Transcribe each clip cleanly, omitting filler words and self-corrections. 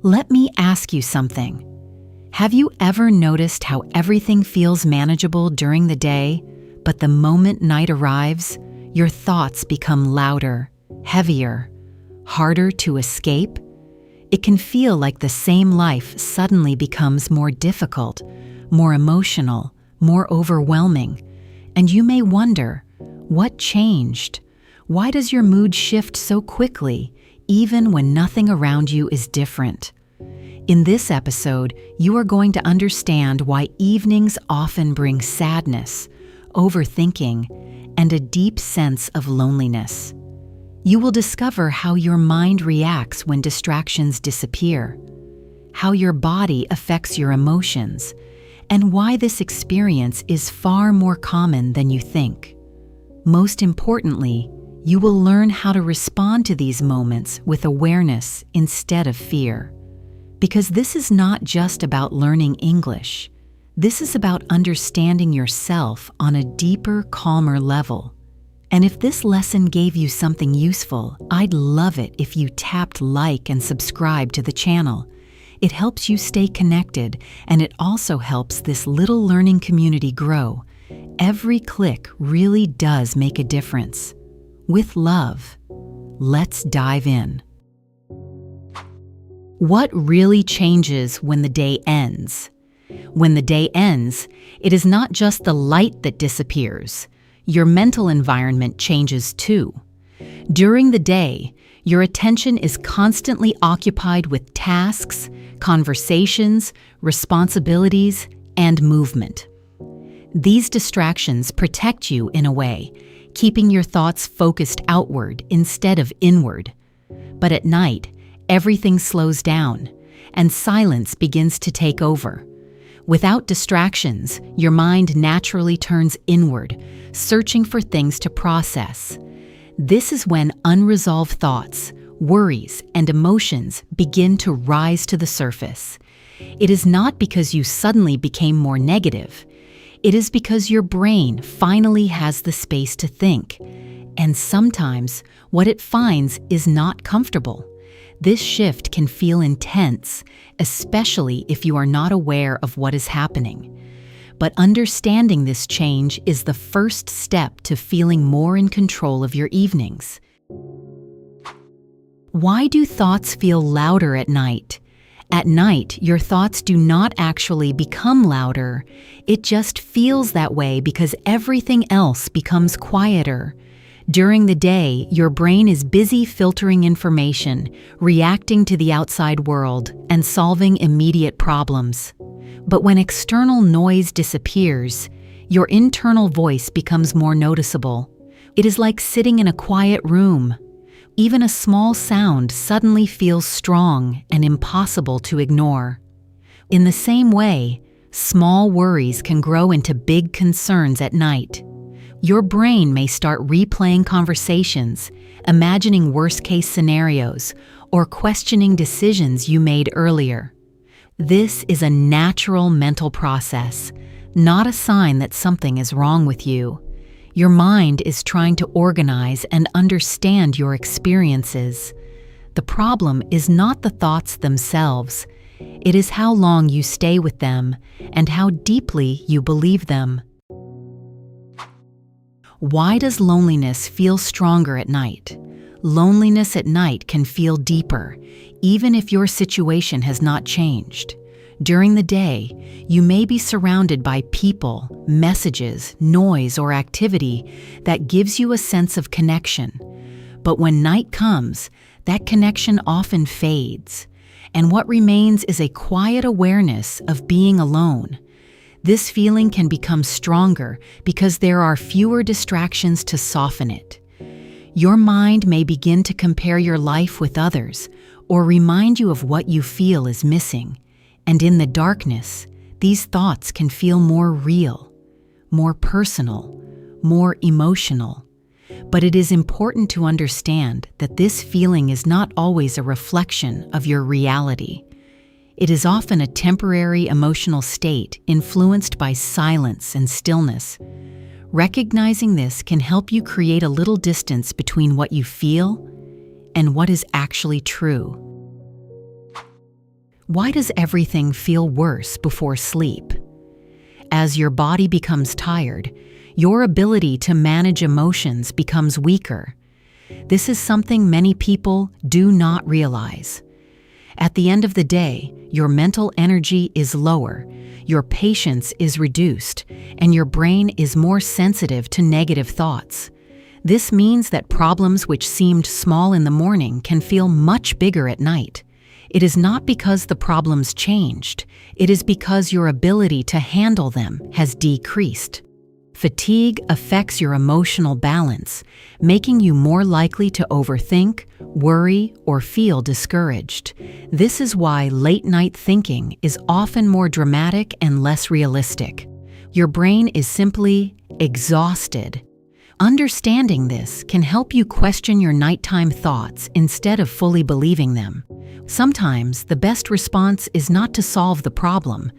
Let me ask you something. Have you ever noticed how everything feels manageable during the day, but the moment night arrives, your thoughts become louder, heavier, harder to escape? It can feel like the same life suddenly becomes more difficult, more emotional, more overwhelming, and you may wonder, what changed? Why does your mood shift so quickly, even when nothing around you is different? In this episode, you are going to understand why evenings often bring sadness, overthinking, and a deep sense of loneliness. You will discover how your mind reacts when distractions disappear, how your body affects your emotions, and why this experience is far more common than you think. Most importantly, you will learn how to respond to these moments with awareness instead of fear. Because this is not just about learning English. This is about understanding yourself on a deeper, calmer level. And if this lesson gave you something useful, I'd love it if you tapped like and subscribe to the channel. It helps you stay connected, and it also helps this little learning community grow. Every click really does make a difference. With love, let's dive in. What really changes when the day ends? When the day ends, it is not just the light that disappears. Your mental environment changes too. During the day, your attention is constantly occupied with tasks, conversations, responsibilities, and movement. These distractions protect you in a way, keeping your thoughts focused outward instead of inward. But at night, everything slows down, and silence begins to take over. Without distractions, your mind naturally turns inward, searching for things to process. This is when unresolved thoughts, worries, and emotions begin to rise to the surface. It is not because you suddenly became more negative. It is because your brain finally has the space to think. And sometimes, what it finds is not comfortable. This shift can feel intense, especially if you are not aware of what is happening. But understanding this change is the first step to feeling more in control of your evenings. Why do thoughts feel louder at night? At night, your thoughts do not actually become louder. It just feels that way because everything else becomes quieter. During the day, your brain is busy filtering information, reacting to the outside world, and solving immediate problems. But when external noise disappears, your internal voice becomes more noticeable. It is like sitting in a quiet room. Even a small sound suddenly feels strong and impossible to ignore. In the same way, small worries can grow into big concerns at night. Your brain may start replaying conversations, imagining worst-case scenarios, or questioning decisions you made earlier. This is a natural mental process, not a sign that something is wrong with you. Your mind is trying to organize and understand your experiences. The problem is not the thoughts themselves. It is how long you stay with them and how deeply you believe them. Why does loneliness feel stronger at night? Loneliness at night can feel deeper, even if your situation has not changed. During the day, you may be surrounded by people, messages, noise, or activity that gives you a sense of connection. But when night comes, that connection often fades, and what remains is a quiet awareness of being alone. This feeling can become stronger because there are fewer distractions to soften it. Your mind may begin to compare your life with others or remind you of what you feel is missing. And in the darkness, these thoughts can feel more real, more personal, more emotional. But it is important to understand that this feeling is not always a reflection of your reality. It is often a temporary emotional state influenced by silence and stillness. Recognizing this can help you create a little distance between what you feel and what is actually true. Why does everything feel worse before sleep? As your body becomes tired, your ability to manage emotions becomes weaker. This is something many people do not realize. At the end of the day, your mental energy is lower, your patience is reduced, and your brain is more sensitive to negative thoughts. This means that problems which seemed small in the morning can feel much bigger at night. It is not because the problems changed, it is because your ability to handle them has decreased. Fatigue affects your emotional balance, making you more likely to overthink, worry, or feel discouraged. This is why late-night thinking is often more dramatic and less realistic. Your brain is simply exhausted. Understanding this can help you question your nighttime thoughts instead of fully believing them. Sometimes the best response is not to solve the problem,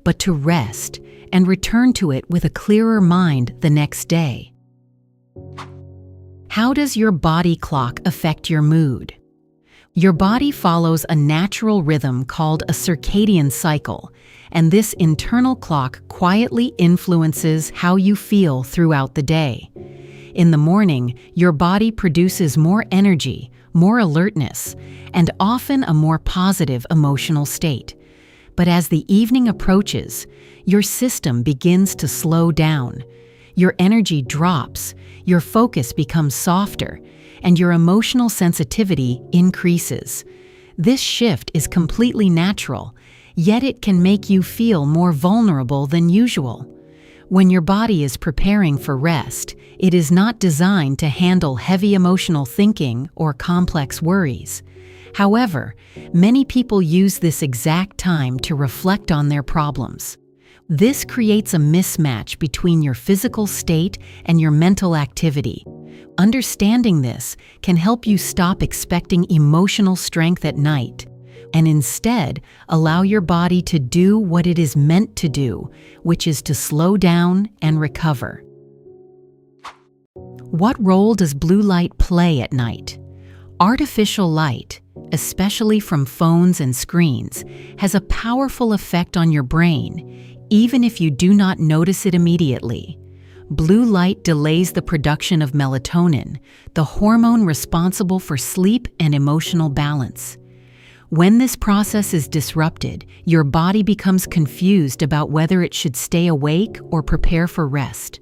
but to rest and return to it with a clearer mind the next day. How does your body clock affect your mood? Your body follows a natural rhythm called a circadian cycle, and this internal clock quietly influences how you feel throughout the day. In the morning, your body produces more energy, more alertness, and often a more positive emotional state. But as the evening approaches, your system begins to slow down. Your energy drops, your focus becomes softer, and your emotional sensitivity increases. This shift is completely natural, yet it can make you feel more vulnerable than usual. When your body is preparing for rest, it is not designed to handle heavy emotional thinking or complex worries. However, many people use this exact time to reflect on their problems. This creates a mismatch between your physical state and your mental activity. Understanding this can help you stop expecting emotional strength at night, and instead allow your body to do what it is meant to do, which is to slow down and recover. What role does blue light play at night? Artificial light, especially from phones and screens, has a powerful effect on your brain, even if you do not notice it immediately. Blue light delays the production of melatonin, the hormone responsible for sleep and emotional balance. When this process is disrupted, your body becomes confused about whether it should stay awake or prepare for rest.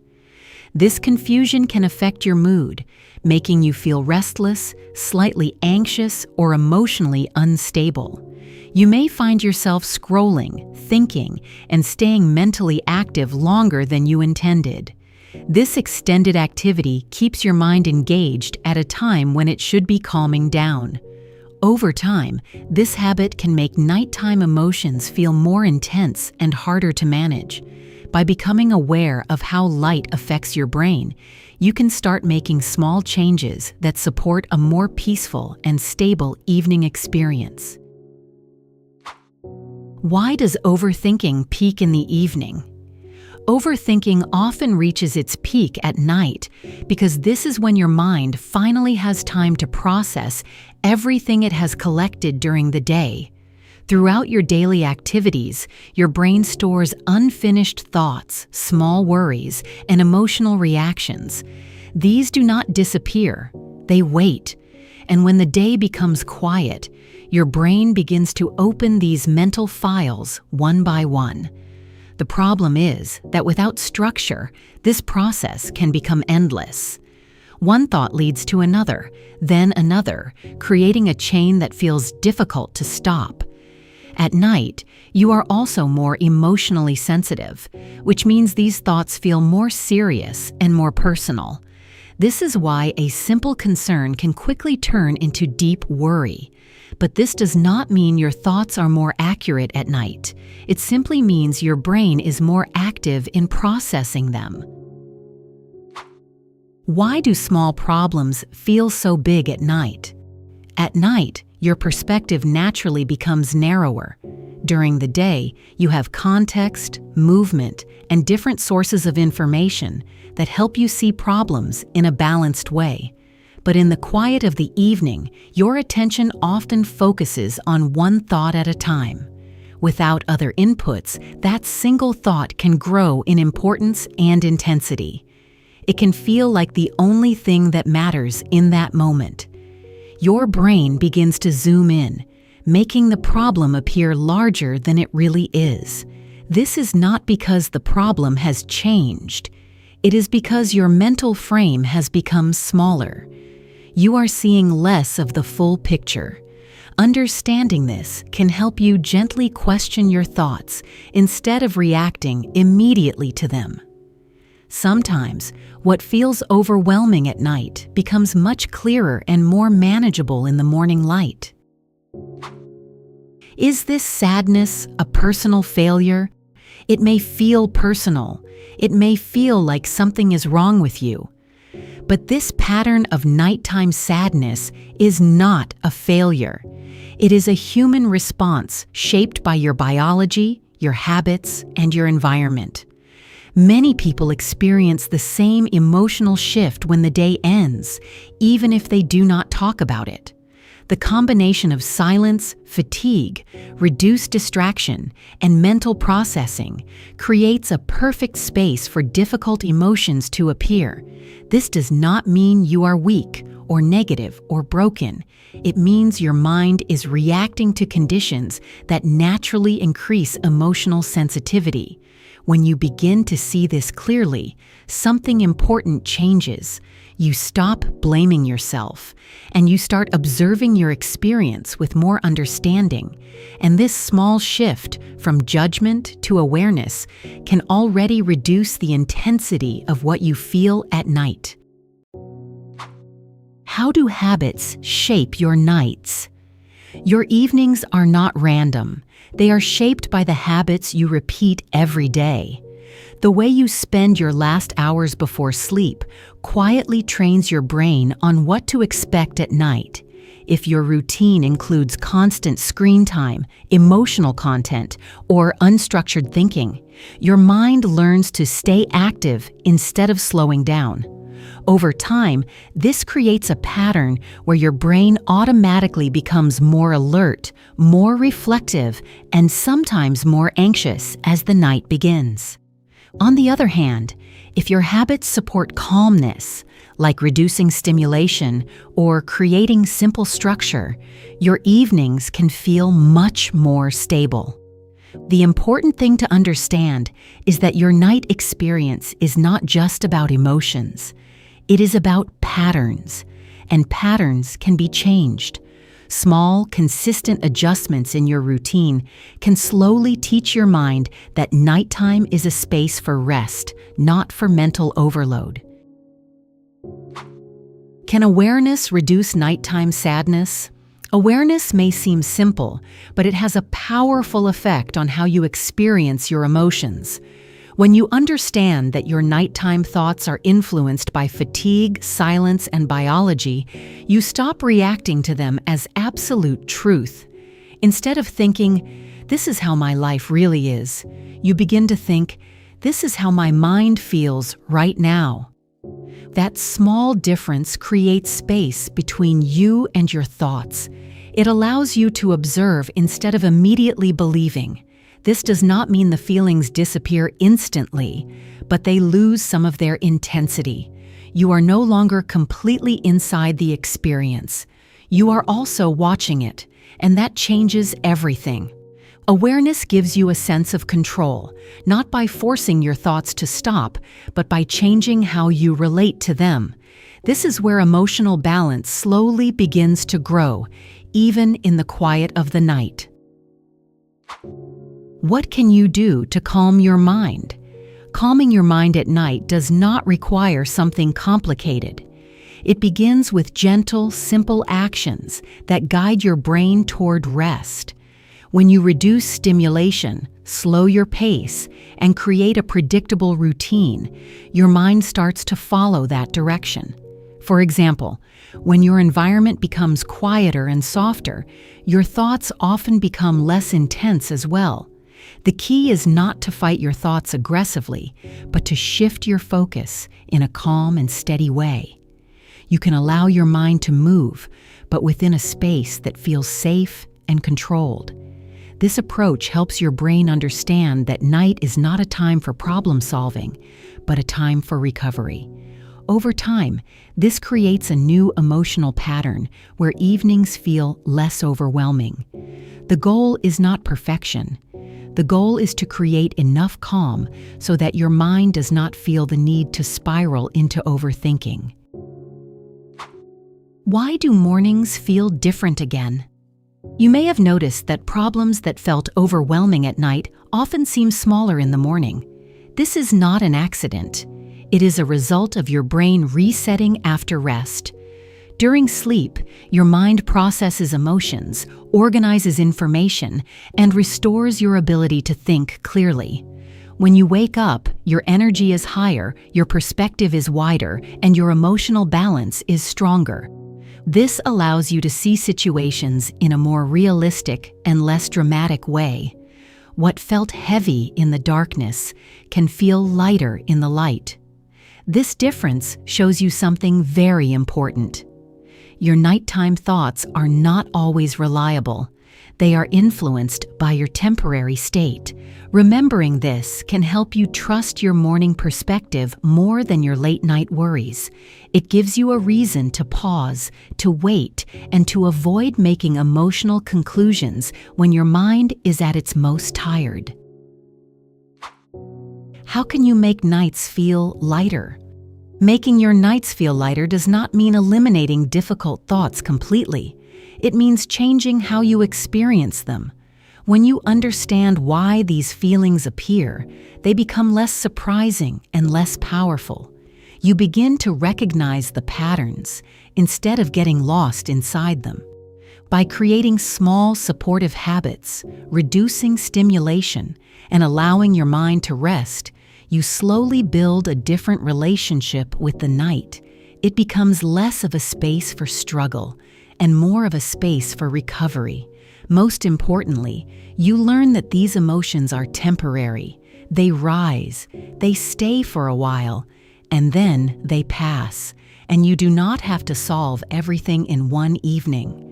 This confusion can affect your mood, making you feel restless, slightly anxious, or emotionally unstable. You may find yourself scrolling, thinking, and staying mentally active longer than you intended. This extended activity keeps your mind engaged at a time when it should be calming down. Over time, this habit can make nighttime emotions feel more intense and harder to manage. By becoming aware of how light affects your brain, you can start making small changes that support a more peaceful and stable evening experience. Why does overthinking peak in the evening? Overthinking often reaches its peak at night because this is when your mind finally has time to process everything it has collected during the day. Throughout your daily activities, your brain stores unfinished thoughts, small worries, and emotional reactions. These do not disappear, they wait. And when the day becomes quiet, your brain begins to open these mental files one by one. The problem is that without structure, this process can become endless. One thought leads to another, then another, creating a chain that feels difficult to stop. At night, you are also more emotionally sensitive, which means these thoughts feel more serious and more personal. This is why a simple concern can quickly turn into deep worry. But this does not mean your thoughts are more accurate at night. It simply means your brain is more active in processing them. Why do small problems feel so big at night? At night, your perspective naturally becomes narrower. During the day, you have context, movement, and different sources of information that help you see problems in a balanced way. But in the quiet of the evening, your attention often focuses on one thought at a time. Without other inputs, that single thought can grow in importance and intensity. It can feel like the only thing that matters in that moment. Your brain begins to zoom in, making the problem appear larger than it really is. This is not because the problem has changed. It is because your mental frame has become smaller. You are seeing less of the full picture. Understanding this can help you gently question your thoughts instead of reacting immediately to them. Sometimes, what feels overwhelming at night becomes much clearer and more manageable in the morning light. Is this sadness a personal failure? It may feel personal. It may feel like something is wrong with you. But this pattern of nighttime sadness is not a failure. It is a human response shaped by your biology, your habits, and your environment. Many people experience the same emotional shift when the day ends, even if they do not talk about it. The combination of silence, fatigue, reduced distraction, and mental processing creates a perfect space for difficult emotions to appear. This does not mean you are weak or negative or broken. It means your mind is reacting to conditions that naturally increase emotional sensitivity. When you begin to see this clearly, something important changes. You stop blaming yourself, and you start observing your experience with more understanding. And this small shift from judgment to awareness can already reduce the intensity of what you feel at night. How do habits shape your nights? Your evenings are not random. They are shaped by the habits you repeat every day. The way you spend your last hours before sleep quietly trains your brain on what to expect at night. If your routine includes constant screen time, emotional content, or unstructured thinking, your mind learns to stay active instead of slowing down. Over time, this creates a pattern where your brain automatically becomes more alert, more reflective, and sometimes more anxious as the night begins. On the other hand, if your habits support calmness, like reducing stimulation or creating simple structure, your evenings can feel much more stable. The important thing to understand is that your night experience is not just about emotions. It is about patterns, and patterns can be changed. Small, consistent adjustments in your routine can slowly teach your mind that nighttime is a space for rest, not for mental overload. Can awareness reduce nighttime sadness? Awareness may seem simple, but it has a powerful effect on how you experience your emotions. When you understand that your nighttime thoughts are influenced by fatigue, silence, and biology, you stop reacting to them as absolute truth. Instead of thinking, "This is how my life really is," you begin to think, "This is how my mind feels right now." That small difference creates space between you and your thoughts. It allows you to observe instead of immediately believing. This does not mean the feelings disappear instantly, but they lose some of their intensity. You are no longer completely inside the experience. You are also watching it, and that changes everything. Awareness gives you a sense of control, not by forcing your thoughts to stop, but by changing how you relate to them. This is where emotional balance slowly begins to grow, even in the quiet of the night. What can you do to calm your mind? Calming your mind at night does not require something complicated. It begins with gentle, simple actions that guide your brain toward rest. When you reduce stimulation, slow your pace, and create a predictable routine, your mind starts to follow that direction. For example, when your environment becomes quieter and softer, your thoughts often become less intense as well. The key is not to fight your thoughts aggressively, but to shift your focus in a calm and steady way. You can allow your mind to move, but within a space that feels safe and controlled. This approach helps your brain understand that night is not a time for problem solving, but a time for recovery. Over time, this creates a new emotional pattern where evenings feel less overwhelming. The goal is not perfection. The goal is to create enough calm so that your mind does not feel the need to spiral into overthinking. Why do mornings feel different again? You may have noticed that problems that felt overwhelming at night often seem smaller in the morning. This is not an accident. It is a result of your brain resetting after rest. During sleep, your mind processes emotions, organizes information, and restores your ability to think clearly. When you wake up, your energy is higher, your perspective is wider, and your emotional balance is stronger. This allows you to see situations in a more realistic and less dramatic way. What felt heavy in the darkness can feel lighter in the light. This difference shows you something very important. Your nighttime thoughts are not always reliable. They are influenced by your temporary state. Remembering this can help you trust your morning perspective more than your late-night worries. It gives you a reason to pause, to wait, and to avoid making emotional conclusions when your mind is at its most tired. How can you make nights feel lighter? Making your nights feel lighter does not mean eliminating difficult thoughts completely. It means changing how you experience them. When you understand why these feelings appear, they become less surprising and less powerful. You begin to recognize the patterns instead of getting lost inside them. By creating small supportive habits, reducing stimulation, and allowing your mind to rest, you slowly build a different relationship with the night. It becomes less of a space for struggle and more of a space for recovery. Most importantly, you learn that these emotions are temporary. They rise, they stay for a while, and then they pass, and you do not have to solve everything in one evening.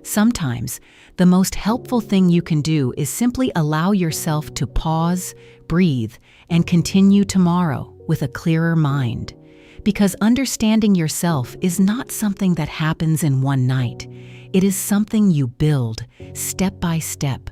Sometimes, the most helpful thing you can do is simply allow yourself to pause, breathe, and continue tomorrow with a clearer mind. Because understanding yourself is not something that happens in one night. It is something you build, step by step.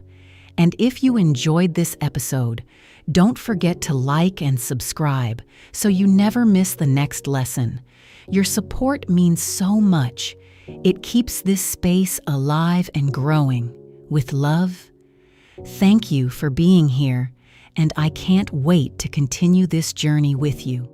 And if you enjoyed this episode, don't forget to like and subscribe so you never miss the next lesson. Your support means so much. It keeps this space alive and growing. With love, thank you for being here, and I can't wait to continue this journey with you.